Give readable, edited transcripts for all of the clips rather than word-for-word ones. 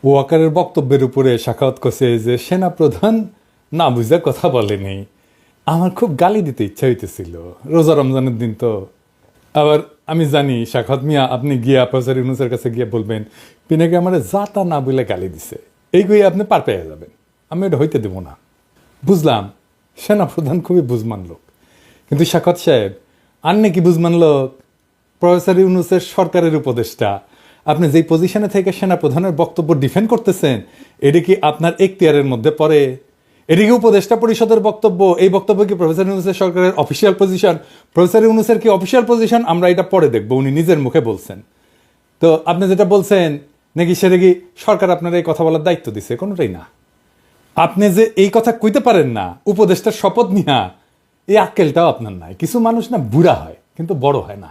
ওয়াকারের বক্তব্যের উপরে সাখাওয়াত করছে যে সেনাপ্রধান না বুঝে কথা বলেনি। আমার খুব গালি দিতে ইচ্ছা হইতেছিল, রোজা রমজানের দিন তো। আবার আমি জানি সাখাওয়াত মিয়া আপনি গিয়া প্রফেসর ইউনূসের কাছে গিয়ে বলবেন পিনাকে আমার যা তা না বলে গালি দিছে, এইগুলি আপনি পার পেয়ে যাবেন, আমি এটা হইতে দেবো না। বুঝলাম সেনাপ্রধান খুবই বুঝমান লোক, কিন্তু সাখাওয়াত সাহেব আন্নে কি বুঝমান লোক? প্রফেসর ইউনূসের সরকারের উপদেষ্টা, আপনি যেই পজিশনে থেকে সেনাপ্রধানের বক্তব্য ডিফেন্ড করতেছেন, এটা কি আপনার এখতিয়ারের মধ্যে পড়ে? এটা কি উপদেষ্টা পরিষদের বক্তব্য? এই বক্তব্য কি প্রফেসর ইউনূসের সরকারের অফিসিয়াল পজিশন? প্রফেসর ইউনূসের কি অফিসিয়াল পজিশন? আমরা এটা পরে দেখবো, উনি নিজের মুখে বলছেন। তো আপনি যেটা বলছেন নাকি সেটা কি সরকার আপনার এই কথা বলার দায়িত্ব দিছে? কোনোটাই না। আপনি যে এই কথা কইতে পারেন না উপদেষ্টার শপথ নিয়া, এই আক্কেলটাও আপনার নাই। কিছু মানুষ না বুড়া হয় কিন্তু বড় হয় না।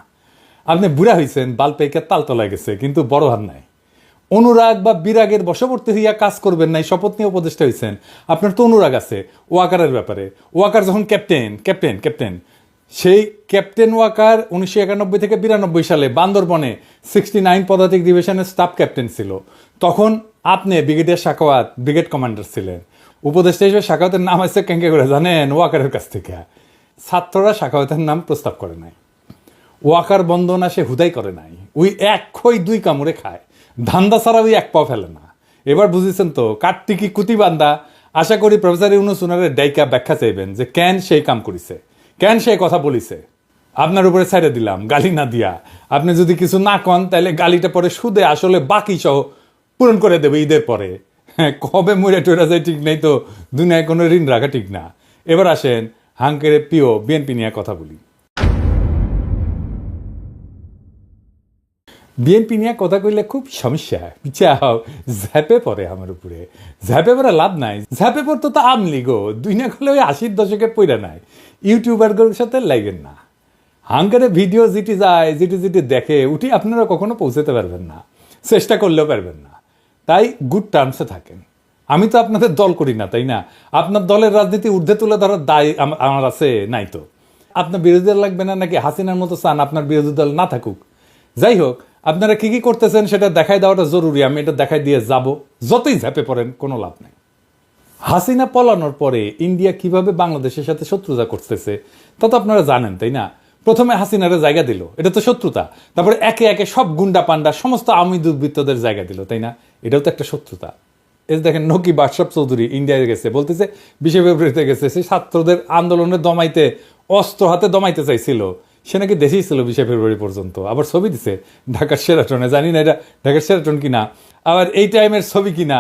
আপনি বুড়া হয়েছেন, বাল পেকে তালতলায় গেছে, কিন্তু বড় হার নাই। অনুরাগ বা বিরাগের বশবর্তী হইয়া কাজ করবেন নাই, শপথ নিয়ে উপদেষ্টা হয়েছেন। আপনার তো অনুরাগ আছে ওয়াকারের ব্যাপারে। ওয়াকার যখন ক্যাপ্টেন সেই ক্যাপ্টেন ওয়াকার 1991 থেকে 92 সালে বান্দরবনে 69 পদাতিক ডিভিশনের স্টাফ ক্যাপ্টেন ছিল। তখন আপনি ব্রিগেডিয়ার সাখাওয়াত ব্রিগেড কমান্ডার ছিলেন। উপদেষ্টা হিসেবে সাখাওয়াতের নাম আছে কেঙ্কে করে জানেন? ওয়াকারের কাছ থেকে। ছাত্ররা সাখাওয়াতের নাম প্রস্তাব করে নাই। ওয়াকার বন্দনা সে হুদাই করে নাই। ওই এক খই দুই কামড়ে খায়, ধান্দা ছাড়া ওই এক পাও ফেলে না। এবার বুঝেছেন তো কার্তিকি কুতিবান্দা। আশা করি প্রফেসর ইউনূস উনারের ডাইকা ব্যাখ্যা চাইবেন যে কেন সেই কাম করিছে, কেন সেই কথা বলিছে। আপনার উপরে ছেড়ে দিলাম গালি না দিয়া। আপনি যদি কিছু না কন তাহলে গালিটা পরে সুদে আসলে বাকি সহ পূরণ করে দেবে ঈদের পরে। হ্যাঁ, কবে মরে টরে যায় ঠিক নেই তো, দুনিয়ায় কোনো ঋণ রাখা ঠিক না। এবার আসেন হাঙ্কের প্রিয় বিএনপি নিয়ে কথা বলি। বিএনপি নিয়ে কথা কইলে খুব সমস্যা, পিছাও ঝ্যাপে পড়ে আমার উপরে। ঝ্যাপে পড়ে লাভ নাই, ঝ্যাপে পড়তো তো আমলি গো। দুই না করলে ওই 80-র দশকে পইরা নাই। ইউটিউবারগুলোর সাথে লাগেন না। হাঙ্কারে ভিডিও যেটি যায়, যেটি দেখে উঠি আপনারা কখনো পৌঁছাতে পারবেন না, চেষ্টা করলেও পারবেন না। তাই গুড টার্মসে থাকেন। আমি তো আপনাদের দল করি না, তাই না? আপনার দলের রাজনীতি ঊর্ধ্বে তুলে ধরার দায় আমার আছে নাই তো? আপনার বিরোধী দল লাগবে না নাকি হাসিনার মতো চান আপনার বিরোধী দল না থাকুক? যাই হোক, আপনারা কি কি করতেছেন সেটা দেখাই দেওয়াটা জরুরি। আমি এটা দেখাই দিয়ে যাব, যতই ঝাঁপে পড়েন কোনো লাভ নেই। হাসিনা পলানোর পরে ইন্ডিয়া কিভাবে বাংলাদেশের সাথে শত্রুতা করতেছে তা তো আপনারা জানেন, তাই না? প্রথমে হাসিনারে জায়গা দিল, এটা তো শত্রুতা। তারপরে একে একে সব গুন্ডা পান্ডা সমস্ত আওয়ামী দুর্বৃত্তদের জায়গা দিল, তাই না? এটাও তো একটা শত্রুতা। এই দেখেন নকিব আশরাফ চৌধুরী ইন্ডিয়ায় গেছে, বলতেছে 20 ফেব্রুয়ারিতে গেছে, সেই ছাত্রদের আন্দোলনে দমাইতে অস্ত্র হাতে দমাইতে চাইছিল। সে নাকি দেশেই ছিল 20 ফেব্রুয়ারি পর্যন্ত। আবার ছবি দিছে ঢাকার সেরাটনে, জানি না এটা ঢাকার সেরাটন কিনা, আবার এই টাইমের ছবি কিনা।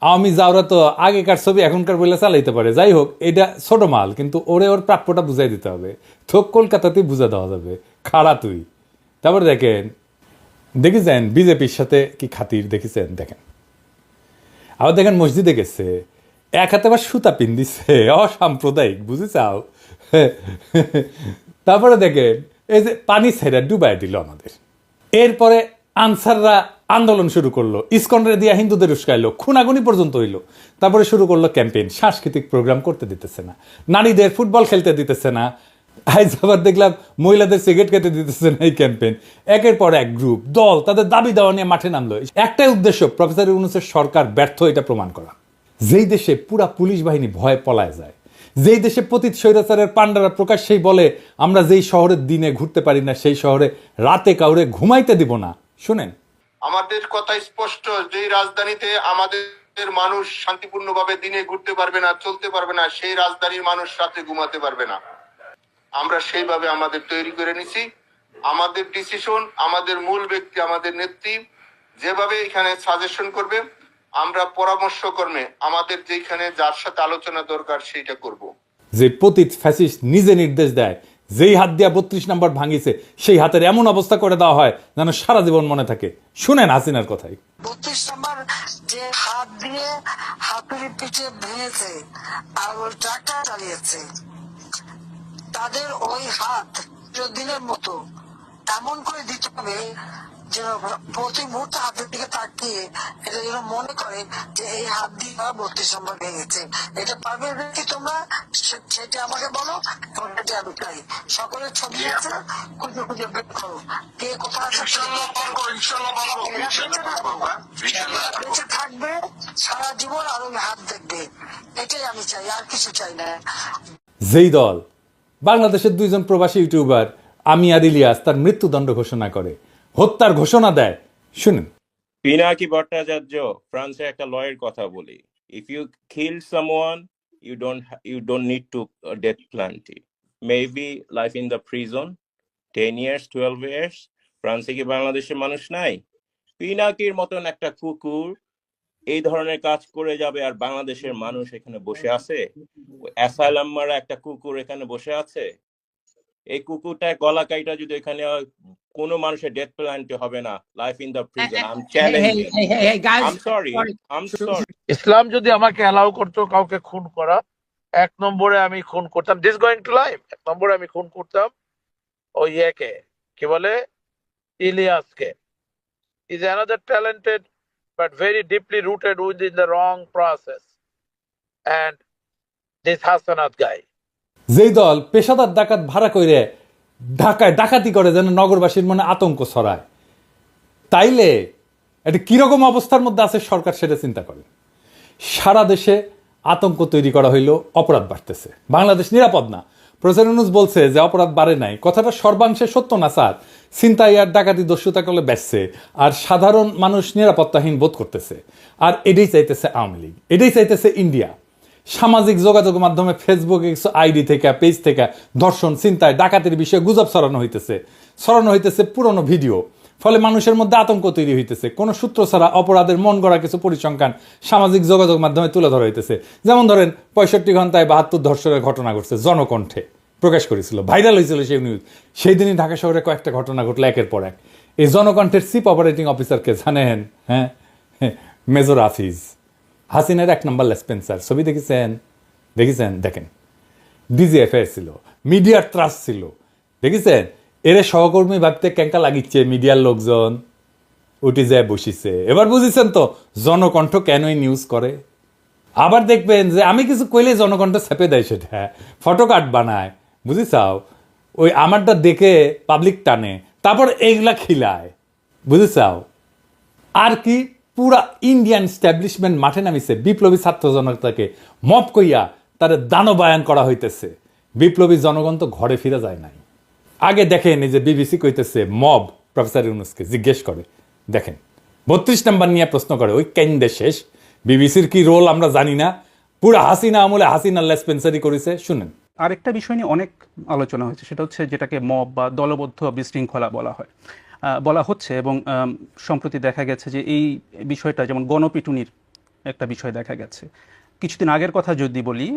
আওয়ামী যাওরা তো আগেকার ছবি এখনকার বইলে চালাইতে পারে। যাই হোক, এটা ছোট মাল, কিন্তু ওরে ওর প্রাপ্যটা বুঝাই দিতে হবে। থোক কলকাতাতেই বুঝা দেওয়া যাবে, খাড়া তুই। তারপরে দেখেছেন বিজেপির সাথে কি খাতির দেখেছেন? দেখেন, আবার দেখেন মসজিদে গেছে, এক হাতে আবার সুতা পিন দিছে, অসাম্প্রদায়িক, বুঝে চাও? তারপরে দেখেন এই যে পানি ছেড়া ডুবাই দিল আমাদের। এরপরে আনসাররা আন্দোলন শুরু করলো, ইসকনরে দিয়া হিন্দুদের উস্কাইলো, খুনাগুনি পর্যন্ত হইলো। তারপরে শুরু করলো ক্যাম্পেইন, সাংস্কৃতিক প্রোগ্রাম করতে দিতেছে না, নারীদের ফুটবল খেলতে দিতেছে না। আজ আবার দেখলাম মহিলাদের সিগারেট খেতে দিতেছে না। এই ক্যাম্পেইন একের পর এক গ্রুপ দল তাদের দাবি দেওয়া নিয়ে মাঠে নামলো। একটাই উদ্দেশ্য, প্রফেসর ইউনূসের সরকার ব্যর্থ এটা প্রমাণ করা। যেই দেশে পুরা পুলিশ বাহিনী ভয়ে পলায় যায়, যেই দেশে পতিত স্বৈরাচারের পান্ডারা প্রকাশ্যেই বলে আমরা যেই শহরের দিনে ঘুরতে পারি না সেই শহরে রাতে কাউরে ঘুমাইতে দিব না। শুনেন, আমাদের কথা স্পষ্ট, যেই রাজধানীতে আমাদের মানুষ শান্তিপূর্ণভাবে দিনে ঘুরতে পারবে না, চলতে পারবে না, সেই রাজধানীর মানুষ রাতে ঘুমাতে পারবে না। আমরা সেইভাবে আমাদের তৈরি করে নিছি। আমাদের ডিসিশন, আমাদের মূল ব্যক্তি, আমাদের নেত্রী যেভাবে এখানে সাজেশন করবে, আমরা পরামর্শ কর্মে আমাদের যেখানে যার সাথে আলোচনা দরকার সেইটা করব। যে পতিত ফ্যাসিস্ট নিজে নির্দেশ দেয়, যেই হাত দিয়া 32 নম্বর ভাঙিছে সেই হাতের এমন অবস্থা করে দেওয়া হয় যেন সারা জীবন মনে থাকে। শুনেন হাসিনার কথাই। 32 নম্বর যে হাত দিয়ে হাতুড়ি পিঠে ভেঙেছে আর ওই ট্রাক্টর চালিয়েছে, তাদের ওই হাত চিরদিনের মতো এমন করে দিতে হবে যেন প্রতি মুহূর্তে হাতের দিকে তাকিয়ে এটা যেন মনে করে যে এই হাত দিয়ে 32 নম্বর ভেঙেছে। এটা পারবে কি তোমরা? সেটা আমাকে বলো, এবং সেটা আমি চাই। সকলের ছবি আছে, খুঁজে খুঁজে বের করো কে কোথায় আছে। বেঁচে থাকবে সারা জীবন আর ওই হাত দেখবে, এটাই আমি চাই, আর কিছু চাই না। যেই দল বাংলাদেশের 2জন প্রবাসী ইউটিউবার আমি আর ইলিয়াস তার মৃত্যুদণ্ড ঘোষণা করে, হত্যার ঘোষণা দেয়, শুনুন। পিনাকি ভট্টাচার্য, ফ্রান্সের একটা লয়ের কথা বলি। If you kill someone, you don't need to death penalty. Maybe life in the prison, 10 years, 12 years. ফ্রান্সে কি বাংলাদেশের মানুষ নাই? পিনাকির মতন একটা কুকুর এই ধরনের কাজ করে যাবে আর বাংলাদেশের মানুষ এখানে বসে আছে? অ্যাসাইলাম মারা একটা কুকুর এখানে বসে আছে। এই কুকুরটার গলা কাইটা যদি এখানে কোনো মানুষের ডেথ পেনাল্টি হবে না, life in the prison. I am challenging. Hey, guys. I'm sorry. ইসলাম যদি আমাকে অ্যালাউ করতো কাউকে খুন করা, 1 নম্বরে আমি খুন করতাম, দিস গোয়িং টু লাইফ, 1 নম্বরে আমি খুন করতাম ওই ইয়েকে, কি বলে, ইলিয়াসকে। Is another talented but very deeply rooted within the wrong process, and this Hasanat guy. যেই দল পেশাদার ডাকাত ভাড়া করে ঢাকায় ডাকাতি করে যেন নগরবাসীর মনে আতঙ্ক ছড়ায়, তাইলে এটা কিরকম অবস্থার মধ্যে আছে সরকার সেটা চিন্তা করে। সারা দেশে আতঙ্ক তৈরি করা হইলো, অপরাধ বাড়তেছে, বাংলাদেশ নিরাপদ না। প্রফেসর ইউনূস বলছে যে অপরাধ বাড়ে নাই, কথাটা সর্বাংশে সত্য না স্যার। ছিনতাই আর ডাকাতি দস্যুতা করলে বেচছে, আর সাধারণ মানুষ নিরাপত্তাহীন বোধ করতেছে। আর এটাই চাইতেছে আওয়ামী লীগ, এটাই চাইতেছে ইন্ডিয়া। সামাজিক যোগাযোগ মাধ্যমে ফেসবুকে কিছু আইডি থেকে, পেজ থেকে ধর্ষণ, ছিনতাই, ডাকাতির বিষয়ে গুজব ছড়ানো হইতেছে পুরনো ভিডিও। ফলে মানুষের মধ্যে আতঙ্ক তৈরি হইতেছে। কোনো সূত্র ছাড়া অপরাধের মন গড়া কিছু পরিসংখ্যান সামাজিক যোগাযোগ মাধ্যমে তুলে ধরা হইতেছে। যেমন ধরেন 65 ঘন্টায় 72 ধর্ষণের ঘটনা ঘটছে, জনকণ্ঠে প্রকাশ করেছিল, ভাইরাল হয়েছিল সেই নিউজ। সেই দিনই ঢাকা শহরে কয়েকটা ঘটনা ঘটলো একের পর এক। এই জনকণ্ঠের চিফ অপারেটিং অফিসারকে জানেন? হ্যাঁ, মেজর হাফিজ, হাসিনার 1 নম্বর লেসপেন্সার। ছবি দেখেছেন? দেখেন, ডিজিএফআই ছিল, মিডিয়ার ত্রাস ছিল, দেখেছেন? এর সহকর্মী ভাবতে ক্যাঙ্কা লাগিচ্ছে মিডিয়ার লোকজন, উঠে যায় বসিছে। এবার বুঝেছেন তো জনকণ্ঠ কেনই নিউজ করে। আবার দেখবেন যে আমি কিছু কইলে জনকণ্ঠ ছেপে দেয়, সেটা ফটো কার্ড বানায়, বুঝেছাও? ওই আমারটা দেখে পাবলিক টানে, তারপর এইগুলা খিলায়, বুঝেছাও? আর কি পুরা ইন্ডিয়ান স্ট্যাবলিশমেন্ট মাঠে নামিছে। বিপ্লবী ছাত্র জনতাকে মব কইয়া তারা দানবায়ন করা হইতেছে। বিপ্লবী জনগণ তো ঘরে ফিরে যায় নাই। আগে দেখেন এই যে বিবিসি কইতেছে মব প্রফেসর ইউনূসকে জিজ্ঞেস করে, দেখেন 32 নম্বর নিয়ে প্রশ্ন করে, ওই কেন্দ্রে শেষ। বিবিসির কি রোল আমরা জানি না, পুরা হাসিনা আমলে হাসিনা লেসপেন্সারি করেছে। শুনেন, আরেকটা বিষয় নিয়ে অনেক আলোচনা হয়েছে, সেটা হচ্ছে যেটাকে মব বা দলবদ্ধ বিশৃঙ্খলা বলা হচ্ছে, এবং সম্প্রতি দেখা গেছে যে এই বিষয়টা যেমন গণপিটুনির একটা বিষয় দেখা গেছে। কিছুদিন আগের কথা যদি বলি,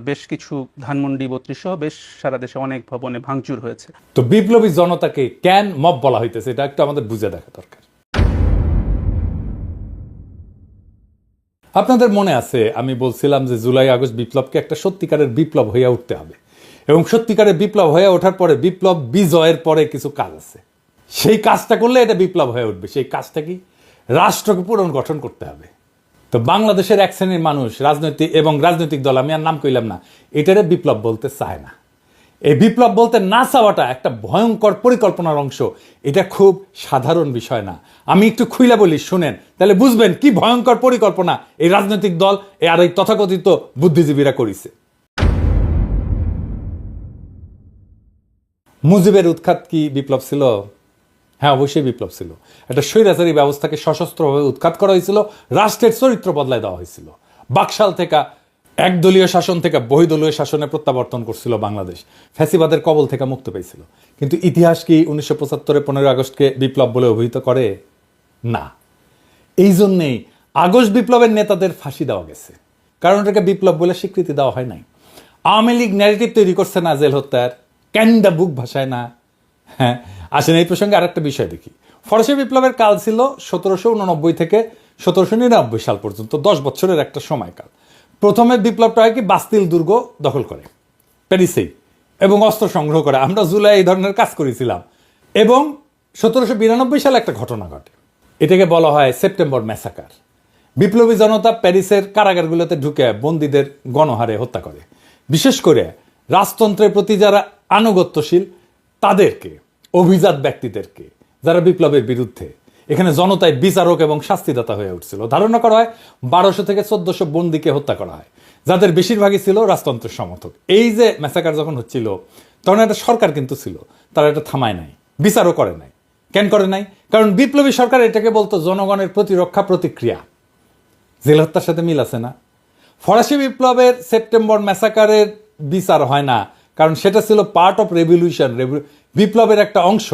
বেশ কিছু ধানমন্ডি 32 সহ বেশ সারা দেশে অনেক ভবনে ভাঙচুর হয়েছে। তো বিপ্লবী জনতাকে কেন মব বলা হইতেছে এটা একটু আমাদের বুঝে দেখা দরকার। আপনাদের মনে আছে আমি বলছিলাম যে জুলাই আগস্ট বিপ্লবকে একটা সত্যিকারের বিপ্লব হয়ে উঠতে হবে, এবং সত্যিকারের বিপ্লব হয়ে ওঠার পরে বিপ্লব বিজয়ের পরে কিছু কাজ আছে, সেই কাজটা করলে এটা বিপ্লব হয়ে উঠবে। সেই কাজটা কি? রাষ্ট্রকে পুনর্গঠন করতে হবে। তো বাংলাদেশের এক শ্রেণীর মানুষ রাজনৈতিক দল, আমি আর নাম কইলাম না, এটারে বিপ্লব বলতে চায় না। এই বিপ্লব বলতে না চাওয়াটা একটা ভয়ঙ্কর পরিকল্পনার অংশ। এটা খুব সাধারণ বিষয় না। আমি একটু খুইলা বলি, শুনেন, তাহলে বুঝবেন কি ভয়ঙ্কর পরিকল্পনা এই রাজনৈতিক দল আর এই তথাকথিত বুদ্ধিজীবীরা করেছে। মুজিবের উৎখাত কি বিপ্লব ছিল? হ্যাঁ, অবশ্যই বিপ্লব ছিল। একটা স্বৈরাচারী ব্যবস্থাকে সশস্ত্রভাবে উৎখাত করা হয়েছিল, রাষ্ট্রের চরিত্র বদলায় দেওয়া হয়েছিল। বাকশাল থেকে একদলীয় শাসন থেকে বহুদলীয় শাসনে প্রত্যাবর্তন করছিল বাংলাদেশ, ফ্যাসিবাদের কবল থেকে মুক্ত পেয়েছিল। কিন্তু ইতিহাস কি 1975 15 আগস্টকে বিপ্লব বলে অভিহিত করে? না। এই জন্যেই আগস্ট বিপ্লবের নেতাদের ফাঁসি দেওয়া গেছে, কারণ এটাকে বিপ্লব বলে স্বীকৃতি দেওয়া হয় নাই। আওয়ামী লীগ ন্যারেটিভ তৈরি করছে না জেল হত্যার, ক্যান্ডা বুক ভাষায় না। হ্যাঁ, আসেন এই প্রসঙ্গে আরেকটা বিষয় দেখি। ফরাসি বিপ্লবের কাল ছিল 1789 থেকে 1799 সাল পর্যন্ত, 10 বছরের একটা সময়কাল। প্রথমে বিপ্লবটা হয় কি, বাস্তিল দুর্গ দখল করে প্যারিসেই এবং অস্ত্র সংগ্রহ করে। আমরা জুলাই এই ধরনের কাজ করেছিলাম, এবং 1792 সালে একটা ঘটনা ঘটে, এটাকে বলা হয় সেপ্টেম্বর ম্যাসাকার। বিপ্লবী জনতা প্যারিসের কারাগারগুলোতে ঢুকে বন্দীদের গণহারে হত্যা করে, বিশেষ করে রাজতন্ত্রের প্রতি যারা আনুগত্যশীল তাদেরকে, অভিজাত ব্যক্তিদেরকে, যারা বিপ্লবের বিরুদ্ধে। এখানে জনতায় বিচারক এবং শাস্তিদাতা হয়ে উঠছিল। ধারণা করা হয় 1200 থেকে 1400 বন্দীকে হত্যা করা হয়, যাদের বেশিরভাগই ছিল রাজতন্ত্রের সমর্থক। এই যে ম্যাসাকার যখন হচ্ছিল তখন একটা সরকার কিন্তু ছিল, তারা এটা থামায় নাই, বিচারও করে নাই। কেন করে নাই? কারণ বিপ্লবী সরকার এটাকে বলতো জনগণের প্রতিরক্ষা প্রতিক্রিয়া। জেল হত্যার সাথে মিল আছে না? ফরাসি বিপ্লবের সেপ্টেম্বর ম্যাসাকারের বিচার হয় না, কারণ সেটা ছিল পার্ট অফ রেভলিউশন, বিপ্লবের একটা অংশ।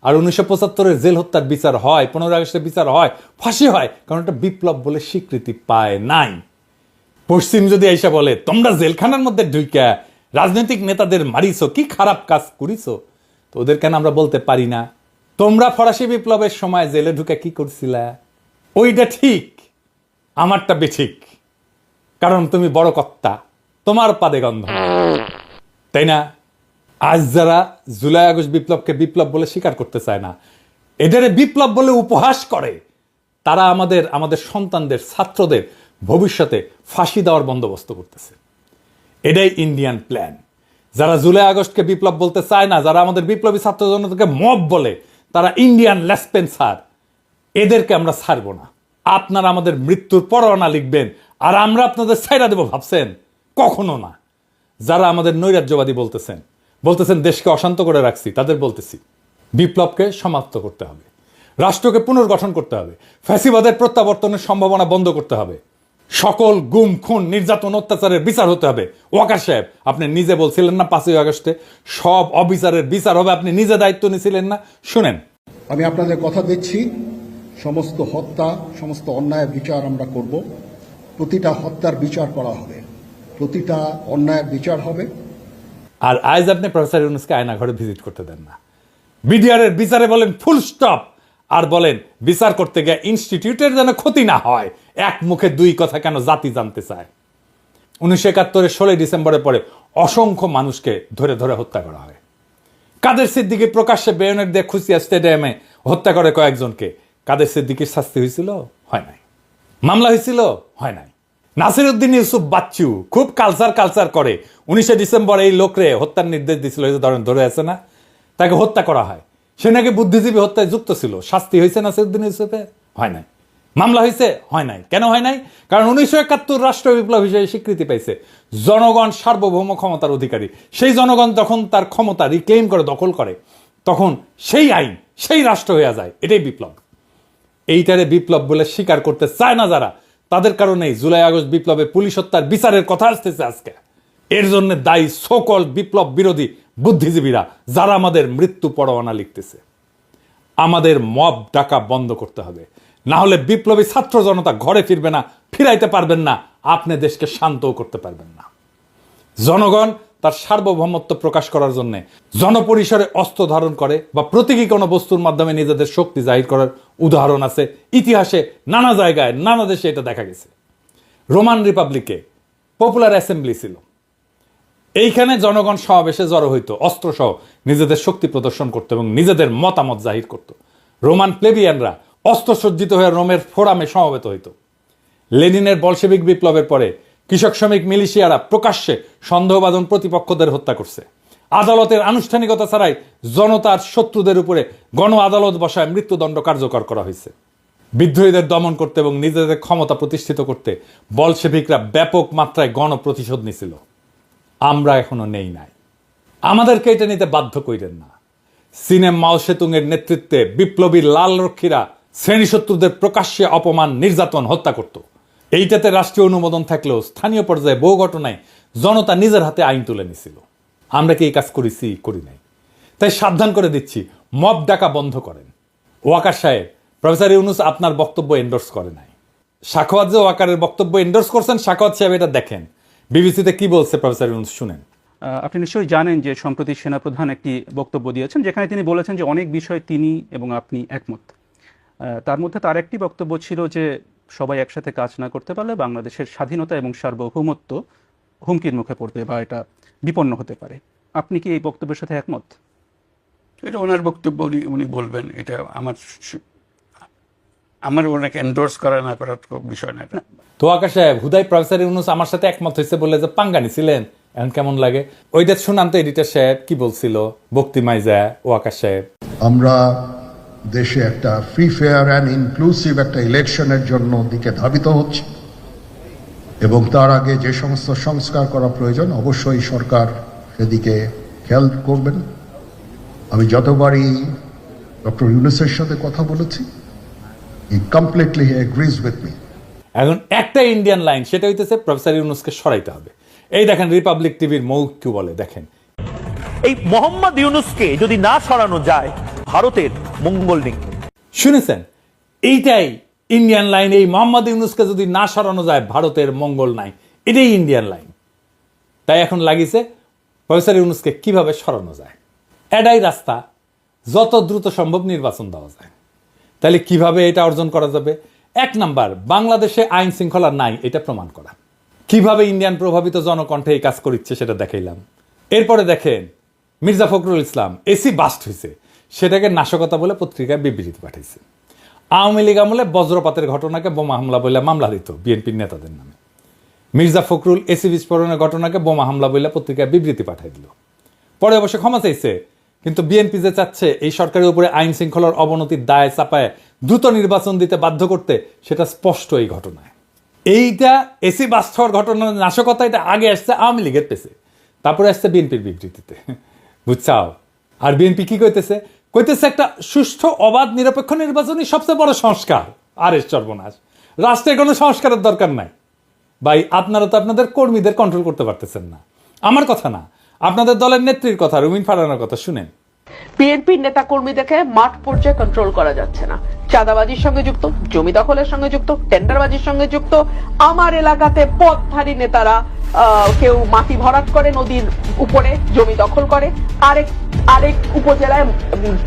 আর 1975-এর জেল হত্যার বিচার হয়, 15 আগস্টের বিচার হয়, ফাঁসি হয়, কারণ এটা বিপ্লব বলে স্বীকৃতি পায় নাই। পশ্চিম যদি এসে বলে তোমরা জেলখানার মধ্যে ঢুইকা রাজনৈতিক নেতাদের মারিছো, কি খারাপ কাজ করিছো, তো ওদের কেন আমরা বলতে পারি না তোমরা ফরাসি বিপ্লবের সময় জেলে ঢুকে কি করছিলা? ওইটা ঠিক, আমারটা বেঠিক, কারণ তুমি বড় কর্তা, তোমার পাদে গন্ধ, তাই না? আজ যারা জুলাই আগস্ট বিপ্লবকে বিপ্লব বলে স্বীকার করতে চায় না, এটারে বিপ্লব বলে উপহাস করে, তারা আমাদের সন্তানদের, ছাত্রদের ভবিষ্যতে ফাঁসি দেওয়ার বন্দোবস্ত করতেছে। এটাই ইন্ডিয়ান প্ল্যান। যারা জুলাই আগস্টকে বিপ্লব বলতে চায় না, যারা আমাদের বিপ্লবী ছাত্র জনতাকে মব বলে, তারা ইন্ডিয়ান লেসপেন্সার। এদেরকে আমরা ছাড়ব না। আপনারা আমাদের মৃত্যুর পরোয়ানা লিখবেন আর আমরা আপনাদের ছাইড়া দেব ভাবছেন? কখনো না। যারা আমাদের নৈরাজ্যবাদী বলতেছেন দেশকে অশান্ত করে রাখছি, তাদের বলতেছি বিপ্লবকে সমাপ্ত করতে হবে, রাষ্ট্রকে পুনর্গঠন করতে হবে, ফ্যাসিবাদের প্রত্যাবর্তনের সম্ভাবনা বন্ধ করতে হবে, সকল গুম খুন নির্যাতন অত্যাচারের বিচার হতে হবে। ওয়াকার সাহেব, আপনি নিজে বলছিলেন না 5ই আগস্টে সব অবিচারের বিচার হবে, আপনি নিজে দায়িত্ব নিয়েছিলেন না? শুনেন, আমি আপনাদের কথা দিচ্ছি, সমস্ত হত্যা, সমস্ত অন্যায়ের বিচার আমরা করব। প্রতিটা হত্যার বিচার করা হবে, প্রতিটা অন্যায়ের বিচার হবে। আর আজ আপনি প্রফেসর ইউনূসকে আয়নাঘরে ভিজিট করতে দেন না। বিডিআরের বিচারে বলেন ফুল স্টপ, আর বলেন বিচার করতে গিয়ে ইনস্টিটিউটের যেন ক্ষতি না হয়। এক মুখে দুই কথা কেন জাতি জানতে চায়? 1971-এর 16 ডিসেম্বরের পরে অসংখ্য মানুষকে ধরে ধরে হত্যা করা হয়। কাদের সিদ্দিকী প্রকাশ্যে বেয়নেট দিয়ে খুশিয়া স্টেডিয়ামে হত্যা করে কয়েকজনকে। কাদের সিদ্দিকীর শাস্তি হয়েছিল? হয় নাই। মামলা হয়েছিল? হয় নাই। নাসিরউদ্দিন ইউসুফ বাচ্চু খুব কালচার করে, 19 ডিসেম্বর এই লোকরে হত্যার নির্দেশ দিয়েছিল, ধরে আছে না, তাকে হত্যা করা হয়। সে নাকি বুদ্ধিজীবী হত্যায় যুক্ত ছিল। শাস্তি হয়েছে নাসিরউদ্দিন ইউসুফে? হয় নাই। মামলা হয়েছে? হয় নাই। কেন হয় নাই? কারণ 1971 রাষ্ট্র বিপ্লব হিসেবে স্বীকৃতি পাইছে। জনগণ সার্বভৌম ক্ষমতার অধিকারী। সেই জনগণ যখন তার ক্ষমতা রিক্লেম করে, দখল করে, তখন সেই আইন, সেই রাষ্ট্র হয়ে যায়। এটাই বিপ্লব। এইটারে বিপ্লব বলে স্বীকার করতে চায় না যারা, তাদের কারণেই জুলাই আগস্ট বিপ্লবে পুলিশ হত্যার বিচারের কথা আসতেছে আজকে। এর জন্য দায়ী সকল বিপ্লব বিরোধী বুদ্ধিজীবীরা, যারা আমাদের মৃত্যু পরোয়ানা লিখতেছে। আমাদের মব ডাকা বন্ধ করতে হবে, না হলে বিপ্লবী ছাত্র জনতা ঘরে ফিরবে না, ফিরাইতে পারবেন না, আপনি দেশকে শান্তও করতে পারবেন না। জনগণ তার সার্বভৌমত্ব প্রকাশ করার জন্য জনপরিসরে অস্ত্র ধারণ করে বা প্রতীকী কোনো বস্তুর মাধ্যমে নিজেদের শক্তি জাহির করার উদাহরণ আছে ইতিহাসে, নানা জায়গায়, নানা দেশে এটা দেখা গেছে। রোমান রিপাবলিকে পপুলার অ্যাসেম্বলি ছিল, এইখানে জনগণ সমাবেশে জড়ো হইতো, অস্ত্রসহ নিজেদের শক্তি প্রদর্শন করত এবং নিজেদের মতামত জাহির করত। রোমান প্লেবিয়ানরা অস্ত্রসজ্জিত হয়ে রোমের ফোরামে সমবেত হইত। লেনিনের বলশেভিক বিপ্লবের পরে কৃষক শ্রমিক মিলিশিয়ারা প্রকাশ্যে সন্দেহভাজন প্রতিপক্ষদের হত্যা করছে। আদালতের আনুষ্ঠানিকতা ছাড়াই জনতার শত্রুদের উপরে গণ আদালত বসায় মৃত্যুদণ্ড কার্যকর করা হয়েছে। বিদ্রোহীদের দমন করতে এবং নিজেদের ক্ষমতা প্রতিষ্ঠিত করতে বলশেভিকরা ব্যাপক মাত্রায় গণপ্রতিশোধ নিছিল। আমরা এখনো নেই নাই। আমাদেরকে এটা নিতে বাধ্য কইরেন না। সিনেম মাও সেতুংয়ের নেতৃত্বে বিপ্লবী লাল রক্ষীরা শ্রেণীশত্রুদের প্রকাশ্যে অপমান, নির্যাতন, হত্যা করত। এইটাতে রাষ্ট্রীয় অনুমোদন থাকলেও স্থানীয় পর্যায়ে বহু ঘটনায় জনতা নিজের হাতে আইন তুলে নিছিল। আমরা কি এই কাজ করেছি? করি নাই। তাই সাবধান করে দিচ্ছি, মব ডাকা বন্ধ করেন। ওয়াকার সাহেব, প্রফেসর ইউনূস আপনার বক্তব্য এন্ডোর্স করে নাই। সাখাওয়াত যে ওয়াকারের বক্তব্য এন্ডোর্স করছেন, সাখাওয়াত সাহেব এটা দেখেন, বিবিসিতে কি বলছে প্রফেসর ইউনূস, শুনেন। আপনি নিশ্চয়ই জানেন যে সম্প্রতি সেনাপ্রধান একটি বক্তব্য দিয়েছেন, যেখানে তিনি বলেছেন যে অনেক বিষয়ে তিনি এবং আপনি একমত। তার মধ্যে তার একটি বক্তব্য ছিল যে সবাই একসাথে কাজ না করতে পারলে বাংলাদেশের স্বাধীনতা এবং সার্বভৌমত্ব হুমকির মুখে পড়বে বা এটা বিপন্ন হতে পারে। আপনি কি এই বক্তব্যের সাথে একমত? এটা ওনার বক্তব্য, উনি বলবেন। এটা আমার ওনাকে এন্ডোর্স করা না করার বিষয় না এটা। তো আকাশ সাহেব, হুদাই প্রফেসর ইউনূস আমার সাথে একমত হয়েছে বলে যে পাঙ্গা নিছিলেন, এখন কেমন লাগে? ওইটা শুনান তো এডিটর সাহেব কি বলছিল বক্তিমায় যায় ও আকাশ সাহেব। আমরা দেশে একটা ফ্রি ফেয়ার অ্যান্ড ইনক্লুসিভ একটা ইলেকশনের জন্য দিকে ধাবিত হচ্ছে, এবং তার আগে যে সমস্ত সংস্কার করা প্রয়োজন অবশ্যই সরকার সেদিকে খেয়াল করবেন। আমি যতবারই ডক্টর ইউনূসের সাথে কথা বলেছি, হি কমপ্লিটলি এগ্রিজ উইথ মি। এখন একটা ইন্ডিয়ান লাইন, সেটা হইতেছে প্রফেসর ইউনূসকে সরাইতে হবে। এই দেখেন রিপাবলিক টিভির মৌ কি বলে, দেখেন। এই মোহাম্মদ ইউনূসকে যদি না সরানো যায় ভারতের মঙ্গল নেই। শুনেছেন, এইটাই ইন্ডিয়ান লাইন। এই মোহাম্মদ ইউনূসকে যদি না সরানো যায় ভারতের মঙ্গল নাই, এটাই ইন্ডিয়ান লাইন। তাই এখন লাগিছে প্রফেসর ইউনূসকে কিভাবে সরানো যায়, এটাই রাস্তা। যত দ্রুত সম্ভব নির্বাচন দেওয়া যায়। তাহলে কিভাবে এটা অর্জন করা যাবে? 1 নাম্বার, বাংলাদেশে আইন শৃঙ্খলা নাই এটা প্রমাণ করা। কিভাবে ইন্ডিয়ান প্রভাবিত জনকণ্ঠে এই কাজ করিচ্ছে সেটা দেখাইলাম। এরপরে দেখেন মির্জা ফখরুল ইসলাম এসি বাস্ট হয়েছে, সেটাকে নাশকতা বলে পত্রিকায় বিবৃতি পাঠাইছে। আওয়ামী লীগ আমলে বজ্রপাতের ঘটনাকে বোমা হামলা বলে মামলা দিত বিএনপির নেতাদের নামে। মির্জা ফখরুল এসি বিস্ফোরণের ঘটনাকে বোমা হামলা বলে পত্রিকায় বিবৃতি পাঠাই দিল। পরে অবশ্য ক্ষমা চাইছে, কিন্তু বিএনপি যে চাচ্ছে এই সরকারের উপরে আইন শৃঙ্খলার অবনতির দায় চাপায় দ্রুত নির্বাচন দিতে বাধ্য করতে, সেটা স্পষ্ট এই ঘটনায়। এইটা এসি বাস্ট হওয়ার ঘটনার নাশকতা, এটা আগে আসছে আওয়ামী লীগের পেছে, তারপরে আসছে বিএনপির বিবৃতিতে, বুঝছাও? আর বিএনপি কি কইতেছে? কইতেছে একটা সুষ্ঠু অবাধ নিরপেক্ষ নির্বাচনই সবচেয়ে বড় সংস্কার। আর এর সর্বনাশ, রাষ্ট্রের কোনো সংস্কারের দরকার নাই ভাই। আপনারা তো আপনাদের কর্মীদের কন্ট্রোল করতে পারতেছেন না। আমার কথা না, আপনাদের দলের নেত্রীর কথা, রুমিন ফারহানার কথা শুনেন। বিএনপির নেতা কর্মীদেরকে মাঠ পর্যায়ে কন্ট্রোল করা যাচ্ছে না। চাঁদাবাজির সঙ্গে যুক্ত, জমি দখলের সঙ্গে যুক্ত, টেন্ডারবাজির সঙ্গে যুক্ত। আমার এলাকাতে পথধারী নেতারা কেউ মাটি ভরাট করে নদীর উপরে জমি দখল করে, আরেক উপজেলায়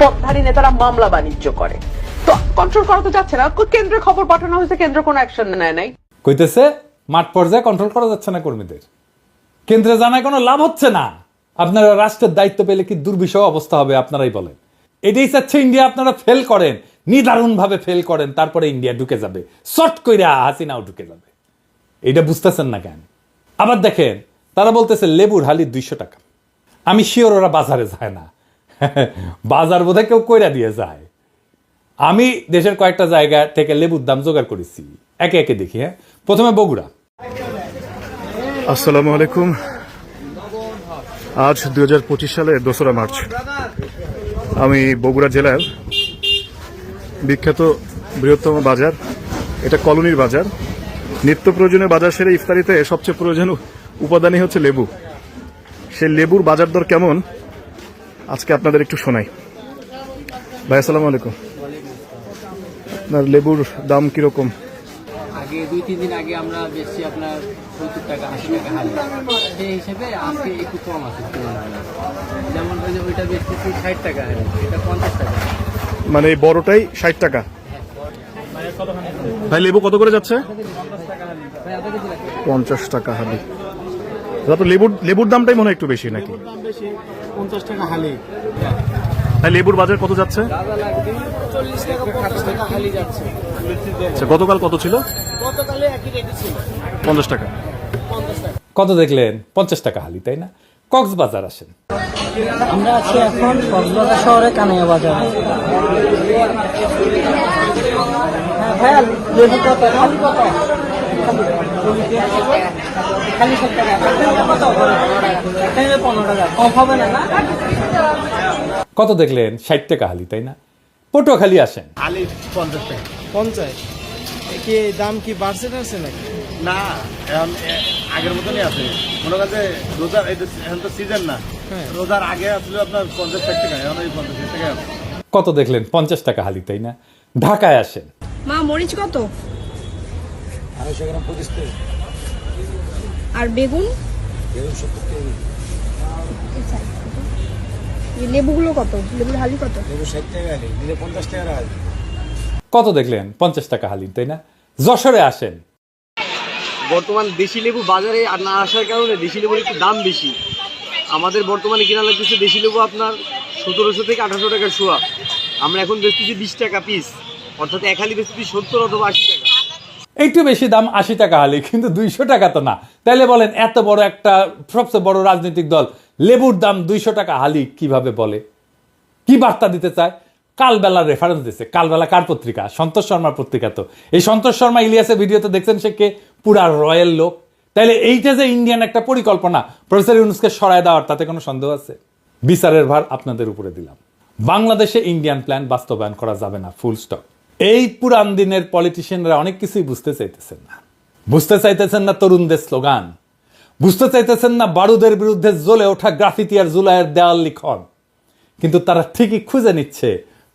পথধারী নেতারা মামলা বাণিজ্য করে। তো কন্ট্রোল করা তো যাচ্ছে না। কেন্দ্রে খবর পাঠানো হয়েছে, কেন্দ্র কোনো অ্যাকশন নেয় নাই। কইতেছে মাঠ পর্যায়ে কন্ট্রোল করা যাচ্ছে না কর্মীদের, কেন্দ্রে জানায় কোনো লাভ হচ্ছে না। আপনারা রাষ্ট্রের দায়িত্ব পেলে কি দুর্বিষহ অবস্থা হবে আপনারাই বলেন। এটাই চাচ্ছে ইন্ডিয়া আপনারা ফেল করেন, নিদারুণভাবে ফেল করেন, তারপরে ইন্ডিয়া ঢুকে যাবে, শর্ট কইরা হাসিনাও ঢুকে যাবে। এটা বুঝতেছেন না কেন? আবার দেখেন তারা বলতেছে লেবুর হালি 200 টাকা। আমি শিওর ওরা বাজারে যায় না, বাজার বোধহয় কেউ কইরা দিয়ে যায়। আমি দেশের কয়েকটা জায়গা থেকে লেবুর দাম জোগাড় করেছি, একে একে দেখি। হ্যাঁ, প্রথমে বগুড়া। আসসালামু আলাইকুম। আজ 2025 সালের 2রা মার্চ। আমি বগুড়া জেলার বিখ্যাত বৃহত্তম বাজার, এটা কলোনির বাজার। নিত্য প্রয়োজনীয় বাজার সেরে ইফতারিতে সবচেয়ে প্রয়োজনীয় উপাদানই হচ্ছে লেবু। সেই লেবুর বাজার দর কেমন আজকে আপনাদের একটু শোনাই। ভাই আসসালামু আলাইকুম, আপনার লেবুর দাম কিরকম? আগে 2-3 দিন আগে আমরা বেশি আপনার 70 টাকা 80 টাকা হালি, সেই হিসেবে আজকে একটু কম আছে। যেমন ওইটা বেশি 60 টাকা হালি, এটা 50 টাকা। মানে এই বড়টাই 60 টাকা। ভাই লেবু কত করে যাচ্ছে? 50 টাকা হালি। তো লেবুর দামটাই মনে হয় একটু বেশি নাকি? 50 টাকা হালি। ভাই লেবুর বাজার কত যাচ্ছে? 40 টাকা 50 টাকা হালি যাচ্ছে। আচ্ছা, গতকাল কত ছিল? গতকালে একই রেট ছিল 50 টাকা। কত দেখলেন? 50 টাকা হালি, তাই না? কক্সবাজার আসেন। আমরা আছি এখন কক্সবাজার শহরে কানাইয়া বাজার। ভাইয়া লেবু কত? খালি কত? খালি 70 টাকা। কত? 15 টাকা। কম হবে না? কত দেখলেন? 60 টাকা হালি, তাই না? পটুয়াখালী আসেন। হালি 50 টাকা। 50? কি দাম কি বাড়ছে নাকি? না, এখন আগের মতনই আছে। মনে কাছে রোজার এখন তো সিজন না, রোজার আগে আসলে আপনার 50-60 টাকা, এখন ওই 50 টাকা আছে। কত দেখলেন? 50 টাকা হালি, তাই না? ঢাকায় আসেন। মা মরিচ কত? 250 গ্রাম 25 টাকা। আর বেগুন? বেগুন 70 টাকা। এই লেবুগুলো কত? লেবুর হালি কত? লেবু 60 টাকা হালি, দিলে 50 টাকা হালি। কত দেখলেন? 50 টাকা হালি, তাই না? যশোরে আসেন। বর্তমান দেশি লেবু বাজারে আর না আসার কারণে দেশি লেবুর একটু দাম বেশি। আমাদের বর্তমানে কিনা লাগতেছে দেশি লেবু আপনার 1700 থেকে 1800 টাকার শোয়া, আমরা এখন বেচতেছি 20 টাকা পিস, অর্থাৎ এক হালি বেচতেছি 70 অথবা 80 টাকা। একটু বেশি দাম 80 টাকা হালি, কিন্তু 200 টাকা তো না। তাইলে বলেন এত বড় একটা সবচেয়ে বড় রাজনৈতিক দল লেবুর দাম 200 টাকা হালি কিভাবে বলে? কি বার্তা দিতে চায়? কালবেলার রেফারেন্স দিচ্ছে। কালবেলা কার পত্রিকা? সন্তোষ শর্মার পত্রিকা। তো এই সন্তোষ শর্মা ইলিয়াসের ভিডিওতে দেখছেন সে কে? পুরা রয়্যাল লোক। তাইলে এইটা যে ইন্ডিয়ান একটা পরিকল্পনা প্রফেসর ইউনূসকে সরায় দেওয়ার, তাতে কোনো সন্দেহ আছে? বিচারের ভার আপনাদের উপরে দিলাম। বাংলাদেশে ইন্ডিয়ান প্ল্যান বাস্তবায়ন করা যাবে না, ফুল স্টপ। এই পুরান দিনের পলিটিশিয়ানরা অনেক কিছুই বুঝতে চাইতেছেন না। বুঝতে চাইতেছেন না তরুণদের স্লোগান, বুঝতে চাইতেছেন না বারুদের বিরুদ্ধে জ্বলে ওঠা গ্রাফিতি আর জুলাইয়ের দেওয়াল লিখন, কিন্তু তারা ঠিকই খুঁজে নিচ্ছে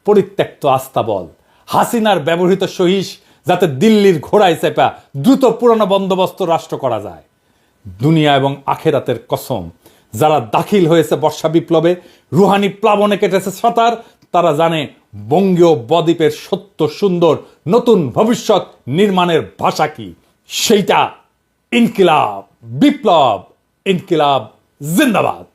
পরিত্যক্ত আস্তাবল, হাসিনার ব্যবহৃত সহিস, যাতে দিল্লির ঘোড়ায় চেপা দ্রুত পুরনো বন্দোবস্ত রাষ্ট্র করা যায়। দুনিয়া এবং আখেরাতের কসম, যারা দাখিল হয়েছে বর্ষা বিপ্লবে, রুহানি প্লাবনে কেটেছে সাঁতার, তারা জানে বঙ্গীয় বদ্বীপের সত্য সুন্দর নতুন ভবিষ্যৎ নির্মাণের ভাষা কি। সেইটা ইনকিলাব, বিপ্লব, ইনকিলাব জিন্দাবাদ।